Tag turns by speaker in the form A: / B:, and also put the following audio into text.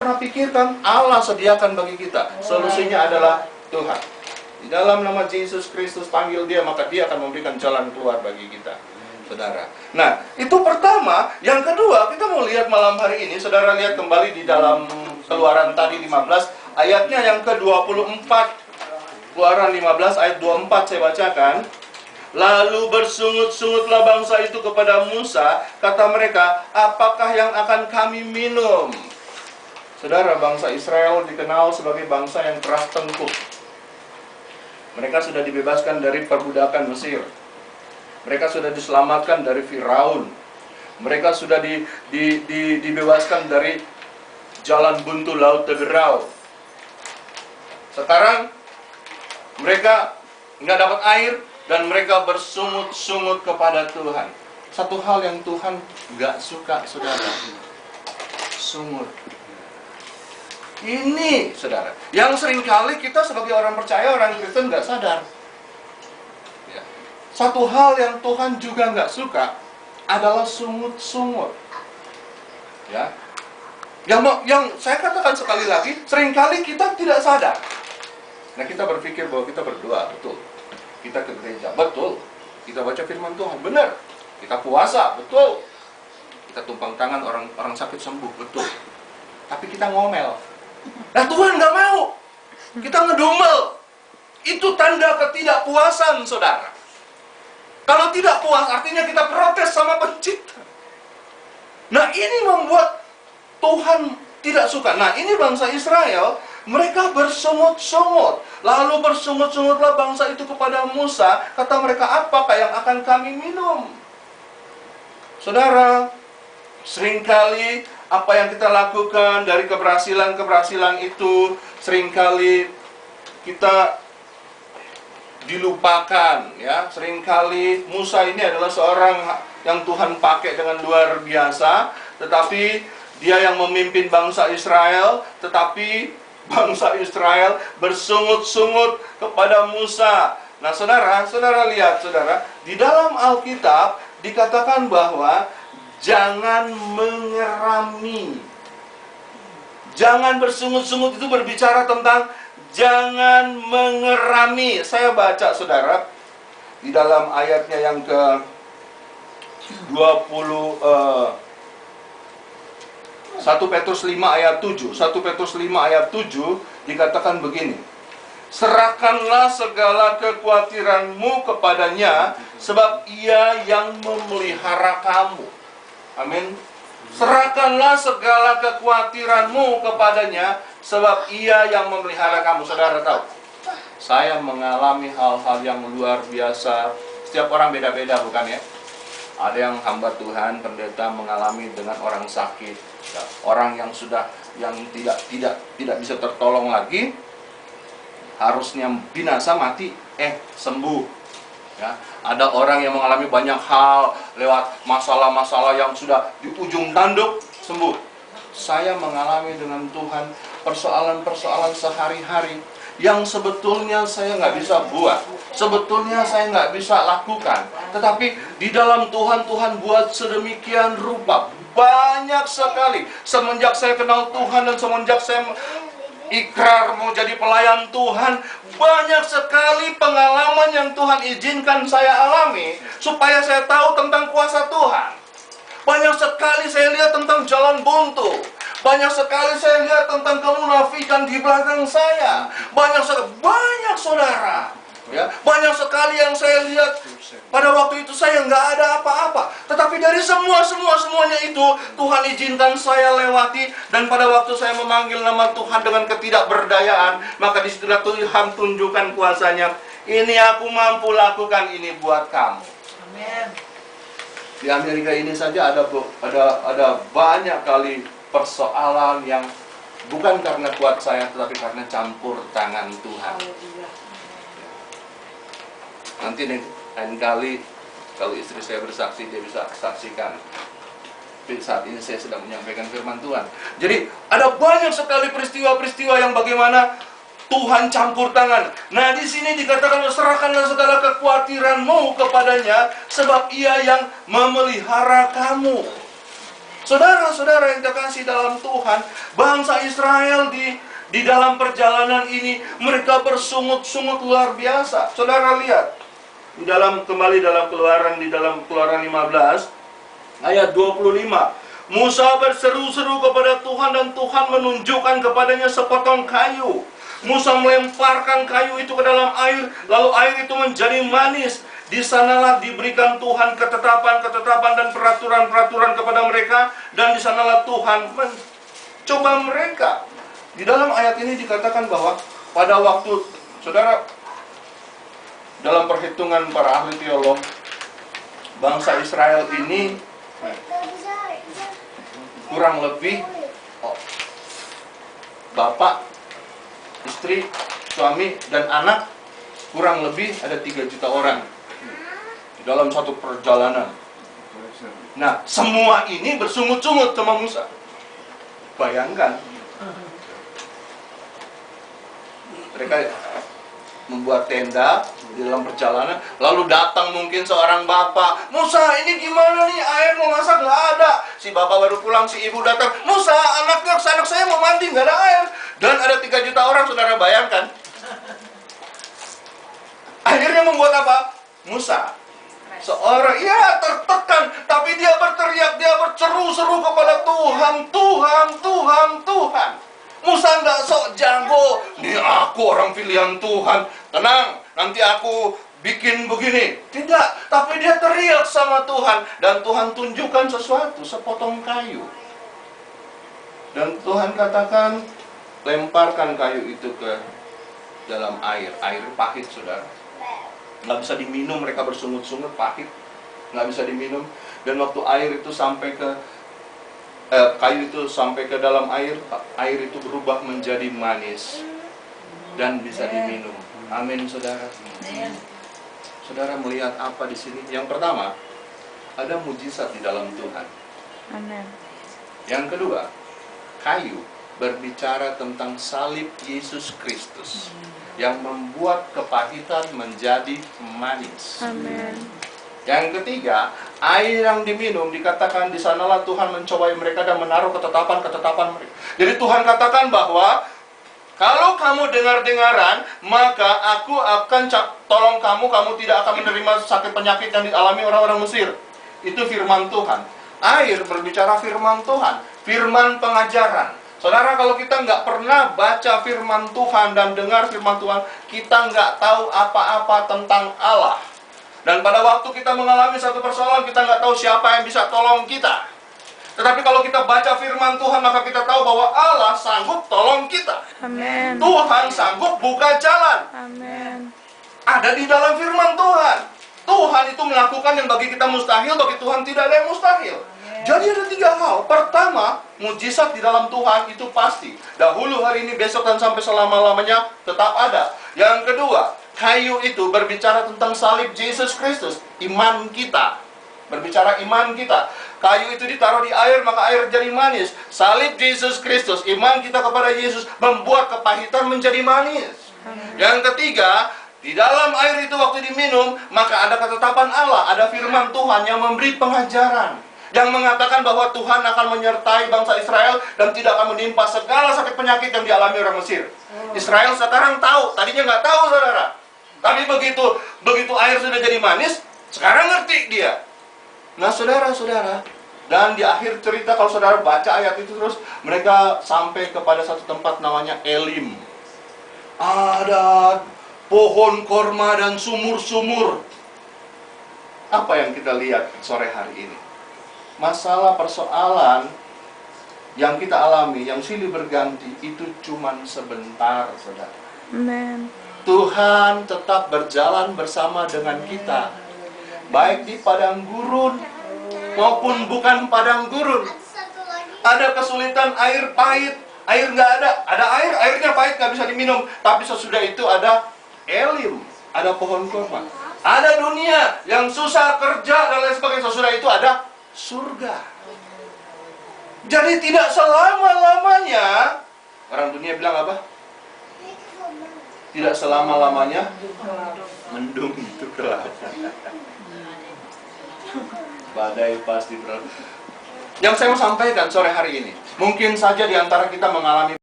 A: pernah pikirkan, Allah sediakan bagi kita. Solusinya adalah Tuhan. Di dalam nama Yesus Kristus, panggil Dia, maka Dia akan memberikan jalan keluar bagi kita, saudara. Nah, itu pertama. Yang kedua, kita mau lihat malam hari ini, saudara lihat kembali di dalam Keluaran tadi 15, ayatnya yang ke-24. Keluaran 15 ayat 24 saya bacakan. Lalu bersungut-sungutlah bangsa itu kepada Musa, kata mereka, apakah yang akan kami minum? Saudara, bangsa Israel dikenal sebagai bangsa yang keras tengkuk. Mereka sudah dibebaskan dari perbudakan Mesir. Mereka sudah diselamatkan dari Firaun. Mereka sudah dibebaskan dari jalan buntu laut Teberau. Sekarang mereka nggak dapat air dan mereka bersungut-sungut kepada Tuhan. Satu hal yang Tuhan nggak suka, saudara, sungut. Ini, saudara, yang seringkali kita sebagai orang percaya, orang Kristen nggak sadar. Ya. Satu hal yang Tuhan juga nggak suka adalah sungut-sungut. Ya. Yang saya katakan sekali lagi, seringkali kita tidak sadar. Nah, kita berpikir bahwa kita berdoa, betul. Kita ke gereja, betul. Kita baca firman Tuhan, benar. Kita puasa, betul. Kita tumpang tangan orang sakit sembuh, betul. Tapi kita ngomel. Nah, Tuhan nggak mau. Kita ngedumel. Itu tanda ketidakpuasan, saudara. Kalau tidak puas, artinya kita protes sama pencipta. Nah, ini membuat Tuhan tidak suka. Nah, ini bangsa Israel, mereka bersungut-sungut. Lalu bersungut-sungutlah bangsa itu kepada Musa, kata mereka, apakah yang akan kami minum? Saudara, seringkali apa yang kita lakukan dari keberhasilan-keberhasilan itu, seringkali kita dilupakan, ya. Seringkali Musa ini adalah seorang yang Tuhan pakai dengan luar biasa, tetapi dia yang memimpin bangsa Israel, tetapi bangsa Israel bersungut-sungut kepada Musa. Nah, saudara lihat, saudara, di dalam Alkitab dikatakan bahwa jangan mengerami. Jangan bersungut-sungut itu berbicara tentang jangan mengerami. Saya baca, saudara, di dalam ayatnya yang ke 20 1 Petrus 5 ayat 7. 1 Petrus 5 ayat 7 dikatakan begini. Serahkanlah segala kekhawatiranmu kepadanya, sebab Ia yang memelihara kamu. Amin. Serahkanlah segala kekhawatiranmu kepadanya, sebab Ia yang memelihara kamu. Saudara tahu, saya mengalami hal-hal yang luar biasa. Setiap orang beda-beda, bukan ya? Ada yang hamba Tuhan, pendeta mengalami dengan orang sakit, ya, orang yang sudah tidak bisa tertolong lagi, harusnya binasa mati, sembuh. Ya, ada orang yang mengalami banyak hal lewat masalah-masalah yang sudah di ujung tanduk, sembuh. Saya mengalami dengan Tuhan persoalan-persoalan sehari-hari yang sebetulnya saya nggak bisa buat, sebetulnya saya nggak bisa lakukan, tetapi di dalam Tuhan, Tuhan buat sedemikian rupa. Banyak sekali semenjak saya kenal Tuhan dan semenjak saya ikrar mau jadi pelayan Tuhan, banyak sekali pengalaman yang Tuhan izinkan saya alami supaya saya tahu tentang kuasa Tuhan. Banyak sekali saya lihat tentang jalan buntu. Banyak sekali saya lihat tentang kemunafikan di belakang saya. Banyak saudara, ya, banyak sekali yang saya lihat. Pada waktu itu saya nggak ada apa-apa, tetapi dari semuanya itu Tuhan izinkan saya lewati. Dan pada waktu saya memanggil nama Tuhan dengan ketidakberdayaan, maka disitulah Tuhan tunjukkan kuasanya. Ini aku mampu lakukan, ini buat kamu. Amin. Di Amerika ini saja ada banyak kali persoalan yang bukan karena kuat saya, tetapi karena campur tangan Tuhan. Nanti lain kali kalau istri saya bersaksi, dia bisa saksikan. Tapi saat ini saya sedang menyampaikan firman Tuhan. Jadi ada banyak sekali peristiwa-peristiwa yang bagaimana Tuhan campur tangan. Nah, di sini dikatakan, serahkanlah segala kekhawatiranmu kepadanya, sebab Ia yang memelihara kamu. Saudara-saudara yang terkasih dalam Tuhan, bangsa Israel di dalam perjalanan ini mereka bersungut-sungut luar biasa. Saudara lihat kembali dalam Keluaran 15 ayat 25. Musa berseru-seru kepada Tuhan dan Tuhan menunjukkan kepadanya sepotong kayu. Musa melemparkan kayu itu ke dalam air, lalu air itu menjadi manis. Di sanalah diberikan Tuhan ketetapan-ketetapan dan peraturan-peraturan kepada mereka, dan di sanalah Tuhan mencoba mereka. Di dalam ayat ini dikatakan bahwa pada waktu, saudara, dalam perhitungan para ahli teolog, bangsa Israel ini kurang lebih bapak, istri, suami, dan anak kurang lebih ada 3 juta orang di dalam satu perjalanan. Nah, semua ini bersungut-sungut sama Musa. Bayangkan, mereka membuat tenda di dalam perjalanan, lalu datang mungkin seorang bapak, Musa, ini gimana nih, air mau masak nggak ada. Si bapak baru pulang, si ibu datang, Musa, anak saya mau mandi, nggak ada air. Dan ada 3 juta orang, saudara bayangkan. Akhirnya membuat apa? Musa seorang, tertekan, tapi dia berteriak, dia berseru-seru kepada Tuhan, Tuhan, Tuhan, Tuhan. Musa nggak sok jago, nih aku orang pilihan Tuhan, tenang, nanti aku bikin begini. Tidak, tapi dia teriak sama Tuhan, dan Tuhan tunjukkan sesuatu, sepotong kayu. Dan Tuhan katakan, lemparkan kayu itu ke dalam air pahit, saudara. Nggak bisa diminum, mereka bersungut-sungut, pahit, nggak bisa diminum. Dan waktu air itu sampai ke kayu itu sampai ke dalam air itu berubah menjadi manis dan bisa diminum. Amin, saudara. Saudara melihat apa di sini? Yang pertama, ada mujizat di dalam Tuhan.
B: Amin.
A: Yang kedua, kayu berbicara tentang salib Yesus Kristus yang membuat kepahitan menjadi manis.
B: Amin.
A: Yang ketiga, air yang diminum dikatakan di sanalah Tuhan mencobai mereka dan menaruh ketetapan-ketetapan mereka. Jadi Tuhan katakan bahwa kalau kamu dengar-dengaran, maka aku akan tolong kamu tidak akan menerima sakit penyakit yang dialami orang-orang Mesir. Itu firman Tuhan. Air berbicara firman Tuhan, firman pengajaran. Saudara, kalau kita nggak pernah baca firman Tuhan dan dengar firman Tuhan, kita nggak tahu apa-apa tentang Allah. Dan pada waktu kita mengalami satu persoalan, kita nggak tahu siapa yang bisa tolong kita. Tetapi kalau kita baca firman Tuhan, maka kita tahu bahwa Allah sanggup tolong kita.
B: Amin.
A: Tuhan sanggup buka jalan.
B: Amin.
A: Ada di dalam firman Tuhan. Tuhan itu melakukan yang bagi kita mustahil, bagi Tuhan tidak ada yang mustahil. Jadi ada 3 hal. Pertama, mujizat di dalam Tuhan itu pasti. Dahulu, hari ini, besok, dan sampai selama-lamanya tetap ada. Yang kedua, kayu itu berbicara tentang salib Yesus Kristus. Iman kita. Berbicara iman kita. Kayu itu ditaruh di air, maka air jadi manis. Salib Yesus Kristus, iman kita kepada Yesus, membuat kepahitan menjadi manis. Yang ketiga, di dalam air itu waktu diminum, maka ada ketetapan Allah, ada firman Tuhan yang memberi pengajaran, yang mengatakan bahwa Tuhan akan menyertai bangsa Israel dan tidak akan menimpa segala sakit penyakit yang dialami orang Mesir. Israel sekarang tahu, tadinya nggak tahu, saudara. Tapi begitu air sudah jadi manis, sekarang ngerti dia. Nah, saudara-saudara, dan di akhir cerita, kalau saudara baca ayat itu terus, mereka sampai kepada satu tempat namanya Elim. Ada pohon korma dan sumur-sumur. Apa yang kita lihat sore hari ini? Masalah persoalan yang kita alami, yang silih berganti, itu cuman sebentar, saudara.
B: Amen.
A: Tuhan tetap berjalan bersama dengan kita, baik di padang gurun maupun bukan padang gurun. Ada kesulitan, air pahit, air nggak ada. Ada air, airnya pahit, nggak bisa diminum. Tapi sesudah itu ada Elim, ada pohon kurma. Ada dunia yang susah kerja dan lain sebagainya. Sesudah itu ada surga. Jadi tidak selama-lamanya, orang dunia bilang apa? Tidak selama-lamanya mendung itu gelap. Badai pasti berlalu. Yang saya mau sampaikan sore hari ini, mungkin saja di antara kita mengalami